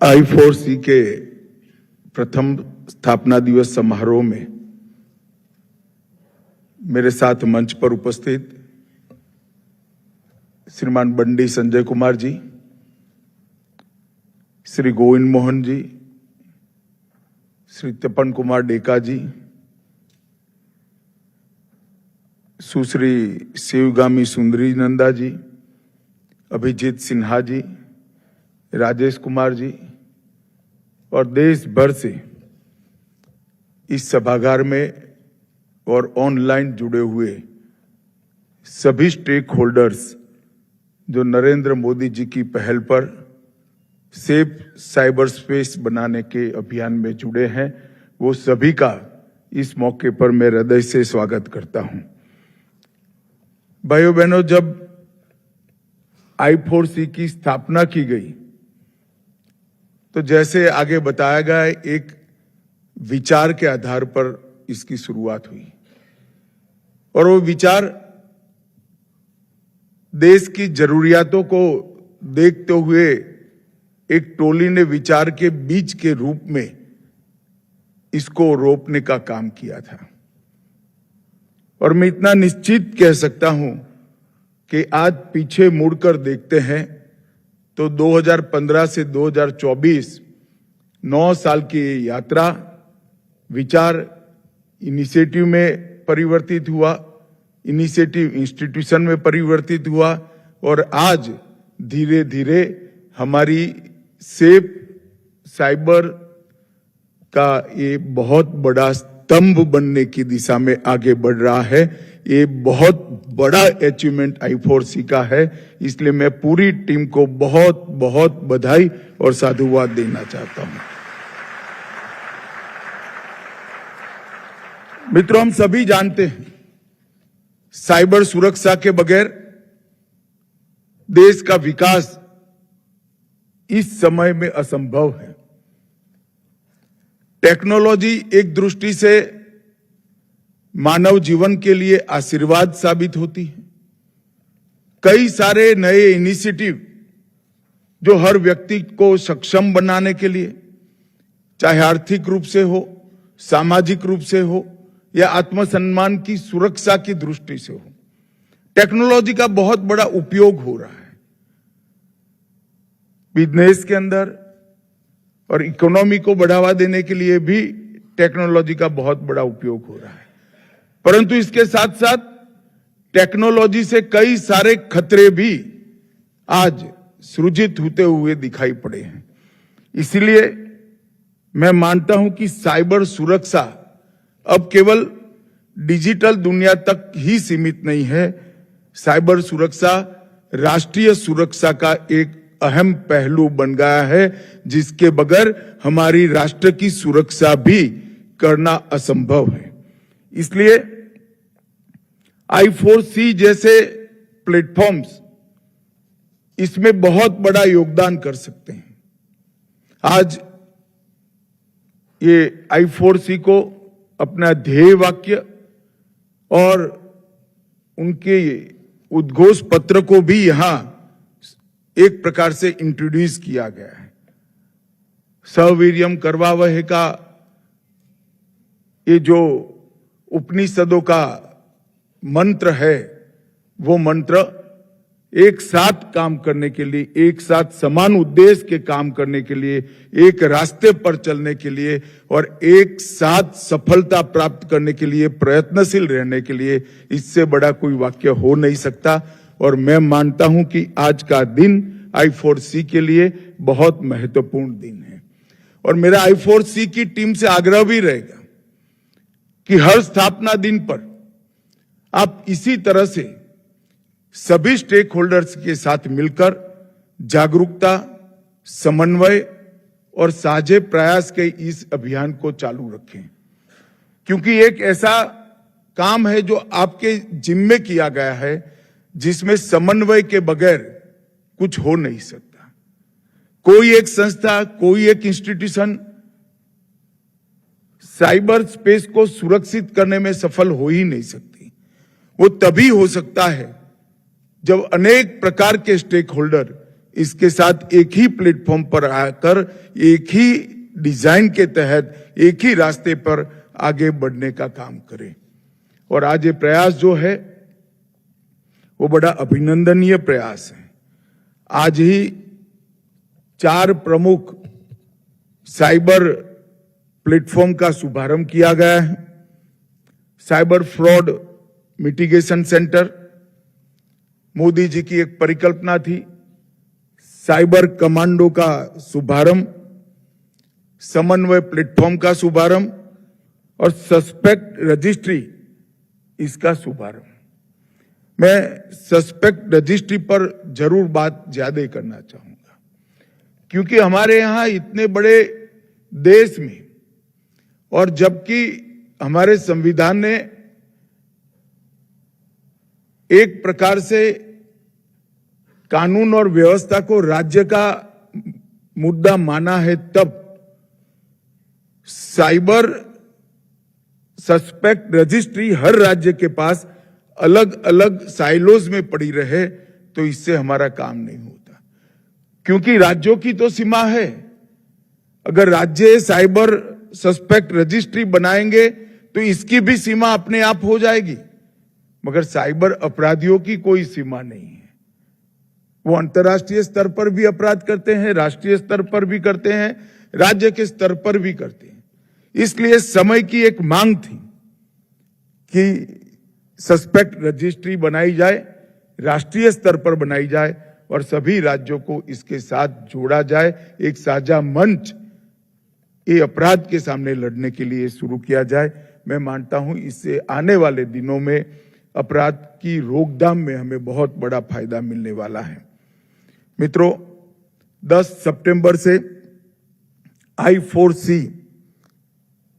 I4C के प्रथम स्थापना दिवस समारोह में मेरे साथ मंच पर उपस्थित श्रीमान बंडी संजय कुमार जी, श्री गोविंद मोहन जी, श्री तपन कुमार डेका जी, सुश्री शिवगामी सुंदरी नंदा जी, अभिजीत सिन्हा जी, राजेश कुमार जी और देश भर से इस सभागार में और ऑनलाइन जुड़े हुए सभी स्टेक होल्डर्स जो नरेंद्र मोदी जी की पहल पर सेफ साइबर स्पेस बनाने के अभियान में जुड़े हैं, वो सभी का इस मौके पर मैं हृदय से स्वागत करता हूं। भाइयों बहनों, जब I4C की स्थापना की गई तो जैसे आगे बताया गया, एक विचार के आधार पर इसकी शुरुआत हुई और वो विचार देश की जरूरियातों को देखते हुए एक टोली ने विचार के बीज के रूप में इसको रोपने का काम किया था। और मैं इतना निश्चित कह सकता हूं कि आज पीछे मुड़कर देखते हैं तो 2015 से 2024 9 साल की यात्रा विचार इनिशिएटिव में परिवर्तित हुआ, इनिशिएटिव इंस्टीट्यूशन में परिवर्तित हुआ और आज धीरे धीरे हमारी सेफ साइबर का ये बहुत बड़ा स्तंभ बनने की दिशा में आगे बढ़ रहा है। ये बहुत बड़ा अचीवमेंट I4C का है, इसलिए मैं पूरी टीम को बहुत बहुत बधाई और साधुवाद देना चाहता हूं। मित्रों, हम सभी जानते हैं साइबर सुरक्षा के बगैर देश का विकास इस समय में असंभव है। टेक्नोलॉजी एक दृष्टि से मानव जीवन के लिए आशीर्वाद साबित होती है। कई सारे नए इनिशिएटिव जो हर व्यक्ति को सक्षम बनाने के लिए, चाहे आर्थिक रूप से हो, सामाजिक रूप से हो या आत्मसम्मान की सुरक्षा की दृष्टि से हो, टेक्नोलॉजी का बहुत बड़ा उपयोग हो रहा है। बिजनेस के अंदर और इकोनॉमी को बढ़ावा देने के लिए भी टेक्नोलॉजी का बहुत बड़ा उपयोग हो रहा है। परंतु इसके साथ साथ टेक्नोलॉजी से कई सारे खतरे भी आज सृजित होते हुए दिखाई पड़े हैं। इसलिए मैं मानता हूं कि साइबर सुरक्षा अब केवल डिजिटल दुनिया तक ही सीमित नहीं है। साइबर सुरक्षा राष्ट्रीय सुरक्षा का एक अहम पहलू बन गया है, जिसके बगैर हमारी राष्ट्र की सुरक्षा भी करना असंभव है। इसलिए I4C जैसे प्लेटफॉर्म्स इसमें बहुत बड़ा योगदान कर सकते हैं। आज ये I4C को अपना ध्येय वाक्य और उनके उद्घोष पत्र को भी यहां एक प्रकार से इंट्रोड्यूस किया गया है। सवीर्यम करवावहे का ये जो उपनिषदों का मंत्र है, वो मंत्र एक साथ काम करने के लिए, एक साथ समान उद्देश्य के काम करने के लिए, एक रास्ते पर चलने के लिए और एक साथ सफलता प्राप्त करने के लिए प्रयत्नशील रहने के लिए, इससे बड़ा कोई वाक्य हो नहीं सकता। और मैं मानता हूं कि आज का दिन I4C के लिए बहुत महत्वपूर्ण दिन है। और मेरा I4C की टीम से आग्रह भी रहेगा कि हर स्थापना दिन पर आप इसी तरह से सभी स्टेक होल्डर्स के साथ मिलकर जागरूकता, समन्वय और साझे प्रयास के इस अभियान को चालू रखें, क्योंकि एक ऐसा काम है जो आपके जिम्मे किया गया है, जिसमें समन्वय के बगैर कुछ हो नहीं सकता। कोई एक संस्था, कोई एक इंस्टीट्यूशन साइबर स्पेस को सुरक्षित करने में सफल हो ही नहीं सकती। वो तभी हो सकता है जब अनेक प्रकार के स्टेक होल्डर इसके साथ एक ही प्लेटफॉर्म पर आकर एक ही डिजाइन के तहत एक ही रास्ते पर आगे बढ़ने का काम करें। और आज ये प्रयास जो है वो बड़ा अभिनंदनीय प्रयास है। आज ही 4 प्रमुख साइबर प्लेटफॉर्म का शुभारंभ किया गया है। Cyber fraud mitigation centre Modi ji की एक परिकल्पना थी। साइबर कमांडो का शुभारंभ, समन्वय प्लेटफॉर्म का शुभारंभ और सस्पेक्ट रजिस्ट्री इसका शुभारंभ। मैं सस्पेक्ट रजिस्ट्री पर जरूर बात ज्यादा करना चाहूंगा, क्योंकि हमारे यहां इतने बड़े देश में और जबकि हमारे संविधान ने एक प्रकार से कानून और व्यवस्था को राज्य का मुद्दा माना है, तब साइबर सस्पेक्ट रजिस्ट्री हर राज्य के पास अलग अलग साइलोज में पड़ी रहे तो इससे हमारा काम नहीं होता, क्योंकि राज्यों की तो सीमा है। अगर राज्य साइबर सस्पेक्ट रजिस्ट्री बनाएंगे तो इसकी भी सीमा अपने आप हो जाएगी, मगर साइबर अपराधियों की कोई सीमा नहीं है। वो अंतर्राष्ट्रीय स्तर पर भी अपराध करते हैं, राष्ट्रीय स्तर पर भी करते हैं, राज्य के स्तर पर भी करते हैं। इसलिए समय की एक मांग थी कि सस्पेक्ट रजिस्ट्री बनाई जाए, राष्ट्रीय स्तर पर बनाई जाए और सभी राज्यों को इसके साथ जोड़ा जाए। एक साझा मंच ये अपराध के सामने लड़ने के लिए शुरू किया जाए। मैं मानता हूं इससे आने वाले दिनों में अपराध की रोकथाम में हमें बहुत बड़ा फायदा मिलने वाला है। मित्रों, 10 सितंबर से I4C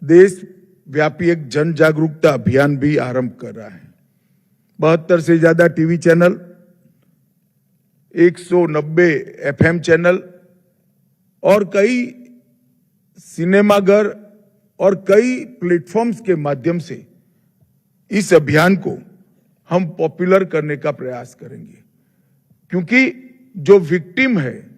देश व्यापी एक जन जागरूकता अभियान भी आरंभ कर रहा है। 72 से ज्यादा टीवी चैनल, 190 FM चैनल और कई सिनेमाघर और कई प्लेटफॉर्म्स के माध्यम से इस अभियान को हम पॉपुलर करने का प्रयास करेंगे, क्योंकि जो विक्टिम है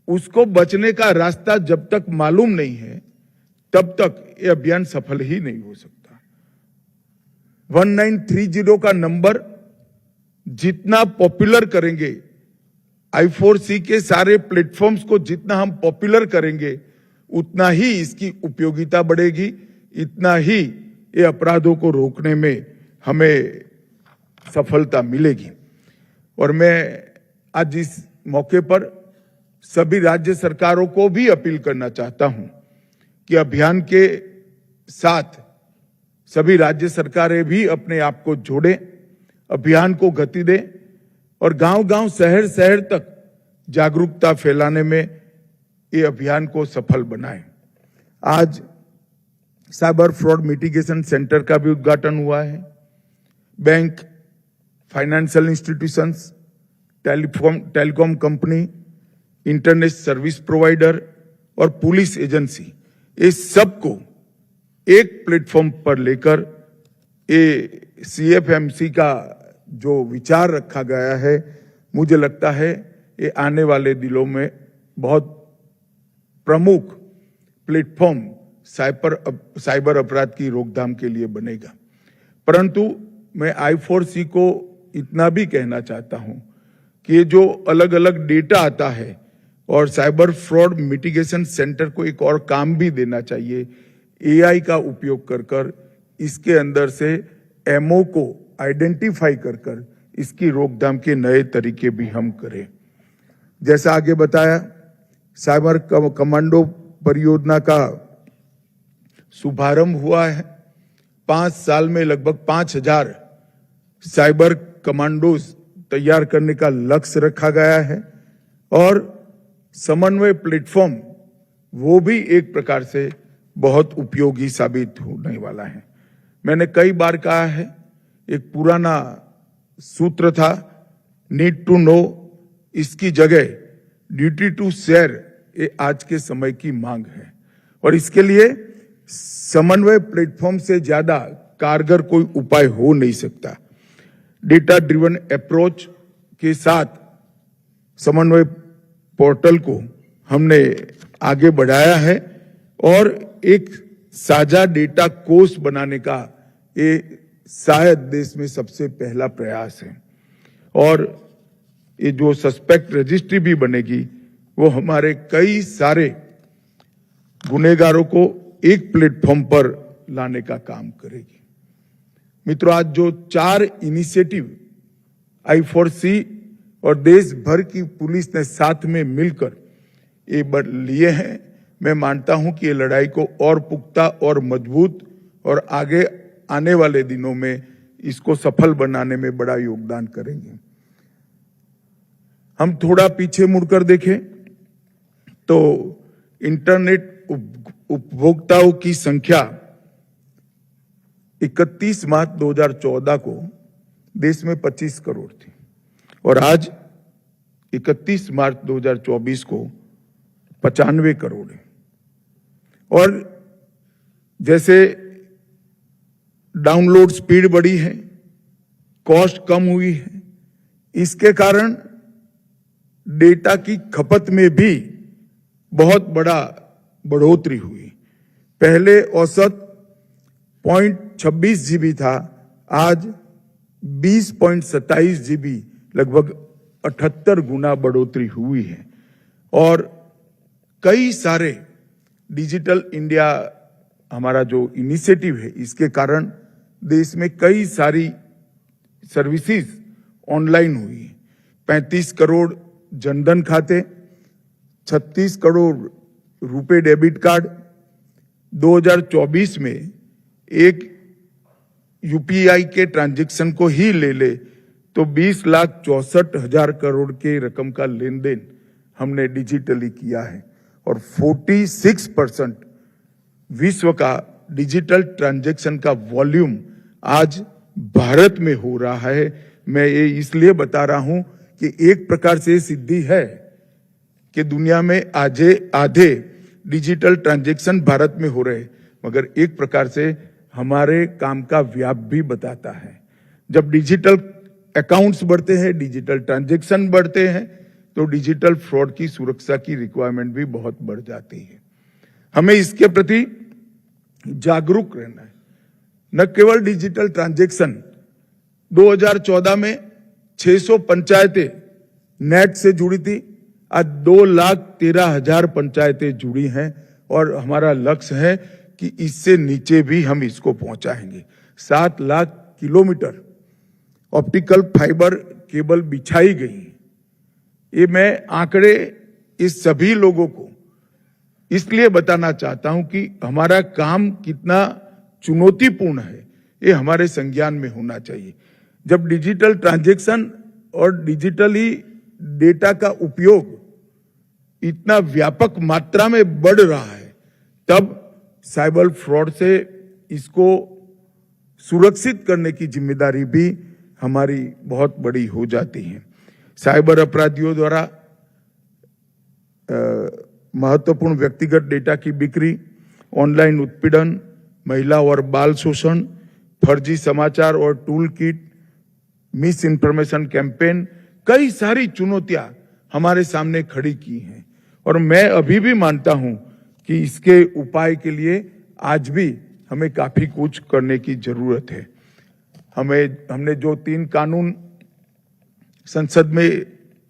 उसको बचने का रास्ता जब तक मालूम नहीं है तब तक ये अभियान सफल ही नहीं हो सकता। 1930 का नंबर जितना पॉपुलर करेंगे, I4C के सारे प्लेटफॉर्म्स को जितना हम पॉपुलर करेंगे, उतना ही इसकी उपयोगिता बढ़ेगी, इतना ही ये अपराधों को रोकने में हमें सफलता मिलेगी। और मैं आज इस मौके पर सभी राज्य सरकारों को भी अपील करना चाहता हूं कि अभियान के साथ सभी राज्य सरकारें भी अपने आप को जोड़ें, अभियान को गति दें और गांव-गांव, शहर-शहर तक जागरूकता फैलाने में ये अभियान को सफल बनाएं। आज साइबर फ्रॉड मिटिगेशन सेंटर का भी उद्घाटन हुआ है। Bank, financial institutions, telecom company, internet service provider और पुलिस एजेंसी, इस सबको एक प्लेटफॉर्म पर लेकर ये CFMC का जो विचार रखा गया है, मुझे लगता है ये आने वाले दिनों में बहुत प्रमुख प्लेटफॉर्म साइबर अपराध की रोकथाम के लिए बनेगा। परंतु मैं I4C को इतना भी कहना चाहता हूं कि ये जो अलग अलग डेटा आता है और साइबर फ्रॉड मिटिगेशन सेंटर को एक और काम भी देना चाहिए, AI का उपयोग कर इसके अंदर से MO को आइडेंटिफाई कर इसकी रोकथाम के नए तरीके भी हम करें। जैसा आगे बताया, साइबर कमांडो परियोजना का शुभारंभ हुआ है। 5 साल में लगभग 5000 साइबर कमांडोज तैयार करने का लक्ष्य रखा गया है और समन्वय प्लेटफॉर्म वो भी एक प्रकार से बहुत उपयोगी साबित होने वाला है। मैंने कई बार कहा है, एक पुराना सूत्र था, नीड टू नो, इसकी जगह ड्यूटी टू शेयर ये आज के समय की मांग है और इसके लिए समन्वय प्लेटफॉर्म से ज्यादा कारगर कोई उपाय हो नहीं सकता। डेटा ड्रिवन अप्रोच के साथ समन्वय पोर्टल को हमने आगे बढ़ाया है और एक साझा डेटा कोष बनाने का ये शायद देश में सबसे पहला प्रयास है। और ये जो सस्पेक्ट रजिस्ट्री भी बनेगी वो हमारे कई सारे गुनहगारों को एक प्लेटफॉर्म पर लाने का काम करेगी। मित्रों, आज जो 4 इनिशिएटिव I4C और देश भर की पुलिस ने साथ में मिलकर ये लिए हैं, मैं मानता हूं कि ये लड़ाई को और पुख्ता और मजबूत और आगे आने वाले दिनों में इसको सफल बनाने में बड़ा योगदान करेंगे। हम थोड़ा पीछे मुड़कर देखें तो इंटरनेट उपभोक्ताओं की संख्या 31 मार्च 2014 को देश में 25 करोड़ थी और आज 31 मार्च 2024 को 95 करोड़ है। और जैसे डाउनलोड स्पीड बढ़ी है, कॉस्ट कम हुई है, इसके कारण डेटा की खपत में भी बहुत बड़ा बढ़ोतरी हुई। पहले औसत 0.26 GB था, आज 20.27 GB, लगभग 78 गुना बढ़ोतरी हुई है। और कई सारे डिजिटल इंडिया हमारा जो इनिशिएटिव है, इसके कारण देश में कई सारी सर्विसेज ऑनलाइन हुई। 35 करोड़ जनधन खाते, 36 करोड़ रुपए डेबिट कार्ड, 2024 में एक यूपीआई के ट्रांजैक्शन को ही ले ले तो 20,64,000 करोड़ के रकम का लेन देन हमने डिजिटली किया है और 46% विश्व का डिजिटल ट्रांजैक्शन का वॉल्यूम आज भारत में हो रहा है। मैं ये इसलिए बता रहा हूं कि एक प्रकार से सिद्धि है कि दुनिया में आधे डिजिटल ट्रांजैक्शन भारत में हो रहे, मगर एक प्रकार से हमारे काम का व्याप भी बताता है। जब डिजिटल अकाउंट्स बढ़ते हैं, डिजिटल ट्रांजैक्शन बढ़ते हैं, तो डिजिटल फ्रॉड की सुरक्षा की रिक्वायरमेंट भी बहुत बढ़ जाती है। हमें इसके प्रति जागरूक रहना है। न केवल डिजिटल ट्रांजैक्शन, 2014 में 600 पंचायतें नेट से जुड़ी थी, आज 2,13,000 पंचायतें जुड़ी हैं और हमारा लक्ष्य है कि इससे नीचे भी हम इसको पहुंचाएंगे। 7 lakh kilometre optical fibre cable बिछाई गई। ये मैं आंकड़े इस सभी लोगों को इसलिए बताना चाहता हूं कि हमारा काम कितना चुनौतीपूर्ण है, ये हमारे संज्ञान में होना चाहिए। जब डिजिटल ट्रांजैक्शन और डिजिटली डेटा का उपयोग इतना व्यापक मात्रा में बढ़ रहा है, तब साइबर फ्रॉड से इसको सुरक्षित करने की जिम्मेदारी भी हमारी बहुत बड़ी हो जाती है। साइबर अपराधियों द्वारा महत्वपूर्ण व्यक्तिगत डेटा की बिक्री, ऑनलाइन उत्पीड़न, महिला और बाल शोषण, फर्जी समाचार और tool kit, miss information campaign, कई सारी चुनौतियां हमारे सामने खड़ी की हैं और मैं अभी भी मानता हूं कि इसके उपाय के लिए आज भी हमें काफी कुछ करने की जरूरत है। हमने जो 3 कानून संसद में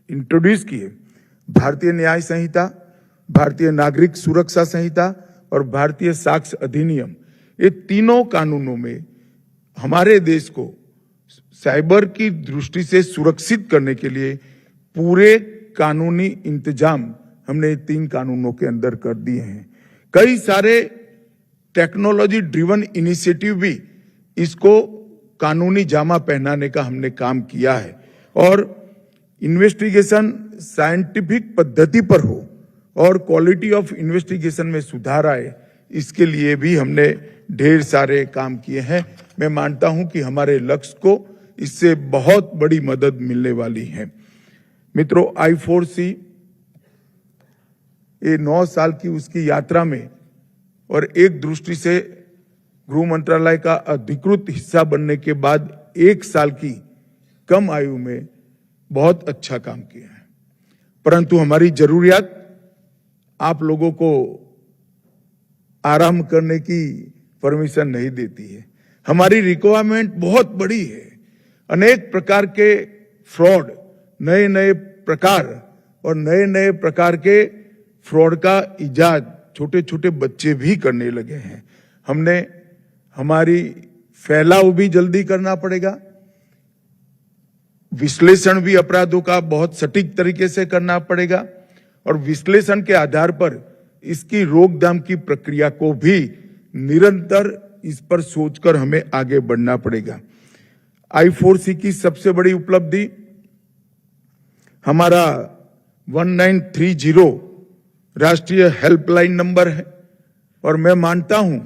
इंट्रोड्यूस किए, भारतीय न्याय संहिता, भारतीय नागरिक सुरक्षा संहिता और भारतीय साक्ष्य अधिनियम, ये तीनों कानूनों में हमारे देश को साइबर की दृष्टि से सुरक्षित करने के लिए पूरे कानूनी इंतजाम हमने 3 कानूनों के अंदर कर दिए हैं। कई सारे टेक्नोलॉजी ड्रिवन इनिशिएटिव भी इसको कानूनी जामा पहनाने का हमने काम किया है और इन्वेस्टिगेशन साइंटिफिक पद्धति पर हो और क्वालिटी ऑफ इन्वेस्टिगेशन में सुधार आए, इसके लिए भी हमने ढेर सारे काम किए हैं। मैं मानता हूं कि हमारे लक्ष्य को इससे बहुत बड़ी मदद मिलने वाली है। मित्रों, I4C ये 9 साल की उसकी यात्रा में और एक दृष्टि से गृह मंत्रालय का अधिकृत हिस्सा बनने के बाद 1 साल की कम आयु में बहुत अच्छा काम किया है। परंतु हमारी जरूरियात आप लोगों को आराम करने की परमिशन नहीं देती है। हमारी रिक्वायरमेंट बहुत बड़ी है। अनेक प्रकार के फ्रॉड, नए नए प्रकार और नए नए प्रकार के फ्रॉड का इजाद छोटे छोटे बच्चे भी करने लगे हैं। हमने हमारी फैलाव भी जल्दी करना पड़ेगा, विश्लेषण भी अपराधों का बहुत सटीक तरीके से करना पड़ेगा और विश्लेषण के आधार पर इसकी रोकथाम की प्रक्रिया को भी निरंतर इस पर सोचकर हमें आगे बढ़ना पड़ेगा। I4C की सबसे बड़ी उपलब्धि हमारा 1930 राष्ट्रीय हेल्पलाइन नंबर है और मैं मानता हूं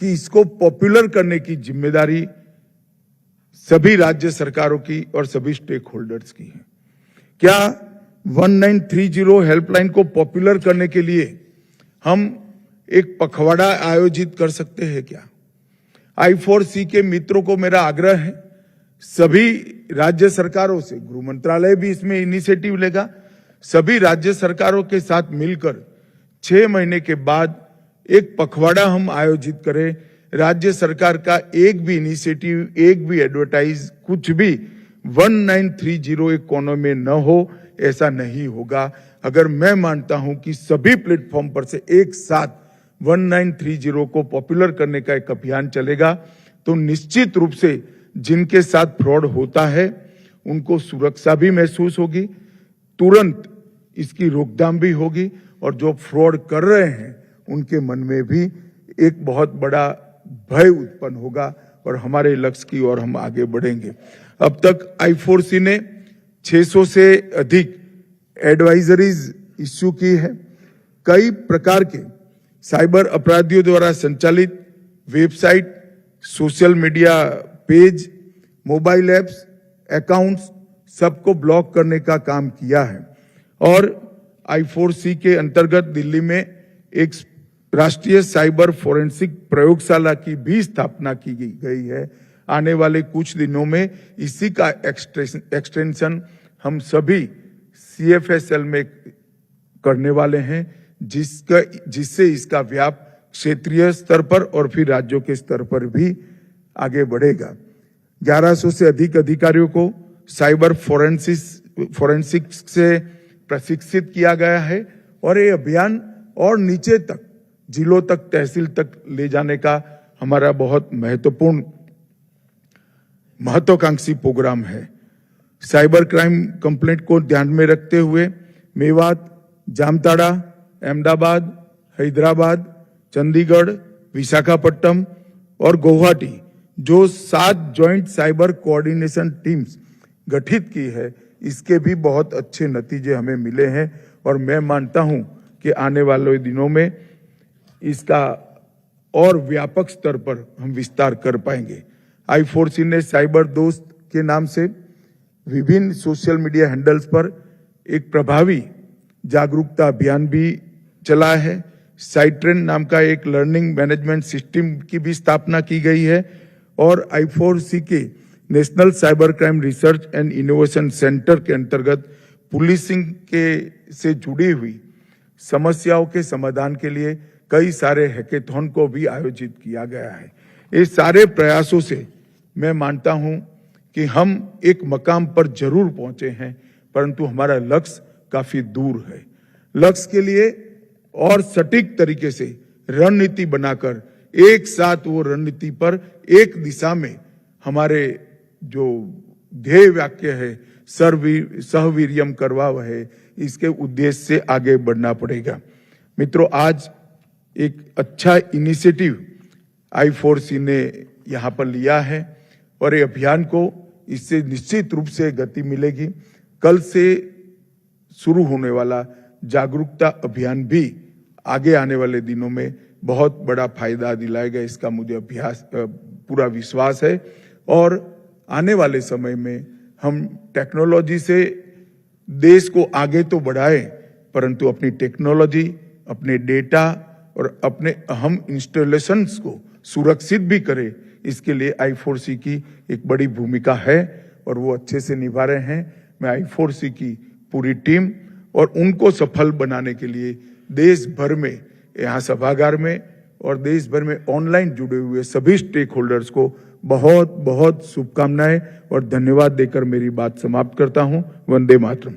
कि इसको पॉपुलर करने की जिम्मेदारी सभी राज्य सरकारों की और सभी स्टेक होल्डर्स की है। क्या 1930 हेल्पलाइन को पॉपुलर करने के लिए हम एक पखवाड़ा आयोजित कर सकते हैं क्या? I4C के मित्रों को मेरा आग्रह है, सभी राज्य सरकारों से, गृह मंत्रालय भी इसमें इनिशिएटिव लेगा, सभी राज्य सरकारों के साथ मिलकर 6 महीने के बाद एक पखवाड़ा हम आयोजित करें। राज्य सरकार का एक भी इनिशिएटिव, एक भी एडवर्टाइज, कुछ भी 1930 एक कोने में न हो, ऐसा नहीं होगा। अगर मैं मानता हूं कि सभी प्लेटफॉर्म पर से एक साथ 1930 को पॉपुलर करने का एक अभियान चलेगा तो निश्चित रूप से जिनके साथ फ्रॉड होता है उनको सुरक्षा भी महसूस होगी, तुरंत इसकी रोकथाम भी होगी और जो फ्रॉड कर रहे हैं उनके मन में भी एक बहुत बड़ा भय उत्पन्न होगा और हमारे लक्ष्य की ओर हम आगे बढ़ेंगे। अब तक I4C ने 600 से अधिक एडवाइजरीज इश्यू की है। कई प्रकार के साइबर अपराधियों द्वारा संचालित website, social media page, mobile apps, accounts सबको ब्लॉक करने का काम किया है और I4C के अंतर्गत दिल्ली में एक राष्ट्रीय साइबर फोरेंसिक प्रयोगशाला की भी स्थापना की गई है। आने वाले कुछ दिनों में इसी का एक्सटेंशन हम सभी CFSL में करने वाले हैं, जिससे इसका व्याप क्षेत्रीय स्तर पर और फिर राज्यों के स्तर पर भी आगे बढ़ेगा। 1100 से अधिक अधिकारियों को साइबर फोरेंसिक्स से प्रशिक्षित किया गया है और ये अभियान और नीचे तक, जिलों तक, तहसील तक ले जाने का हमारा बहुत महत्वाकांक्षी प्रोग्राम है। साइबर क्राइम कंप्लेंट को ध्यान में रखते हुए मेवात, जामताड़ा, अहमदाबाद, हैदराबाद, चंडीगढ़, विशाखापट्टनम और गुवाहाटी जो 7 जॉइंट साइबर कोऑर्डिनेशन टीम्स गठित की है, इसके भी बहुत अच्छे नतीजे हमें मिले हैं और मैं मानता हूं कि आने वाले दिनों में इसका और व्यापक स्तर पर हम विस्तार कर पाएंगे। I4C ने साइबर दोस्त के नाम से विभिन्न सोशल मीडिया हैंडल्स पर एक प्रभावी जागरूकता अभियान भी चला है। साइट्रेन नाम का एक लर्निंग मैनेजमेंट सिस्टम की भी स्थापना की गई है और I4C के national cyber crime research and innovation centre के अंतर्गत पुलिसिंग के से जुड़ी हुई समस्याओं के समाधान के लिए कई सारे हैकेथॉन को भी आयोजित किया गया है। इस सारे प्रयासों से मैं मानता हूं कि हम एक मकाम पर जरूर पहुंचे हैं, परंतु हमारा लक्ष्य काफी दूर है। लक्ष्य के लिए और सटीक तरीके से रणनीति बनाकर एक साथ वो रणनीति पर एक दिशा में हमारे जो ध्येय वाक्य है सहवीर्यम करवाव है, इसके उद्देश्य से आगे बढ़ना पड़ेगा। मित्रों, आज एक अच्छा इनिशिएटिव I4C ने यहाँ पर लिया है और ये अभियान को इससे निश्चित रूप से गति मिलेगी। कल से शुरू होने वाला जागरूकता अभियान भी आगे आने वाले दिनों में बहुत बड़ा फायदा दिलाएगा, इसका मुझे पूरा विश्वास है। और आने वाले समय में हम टेक्नोलॉजी से देश को आगे तो बढ़ाएं, परंतु अपनी टेक्नोलॉजी, अपने डेटा और अपने अहम इंस्टॉलेशंस को सुरक्षित भी करें। इसके लिए I4C की एक बड़ी भूमिका है और वो अच्छे से निभा रहे हैं। मैं I4C की पूरी टीम और उनको सफल बनाने के लिए देश भर में, यहाँ सभागार में और देश भर में ऑनलाइन जुड़े हुए सभी स्टेक होल्डर्स को बहुत बहुत शुभकामनाएं और धन्यवाद देकर मेरी बात समाप्त करता हूं। वंदे मातरम।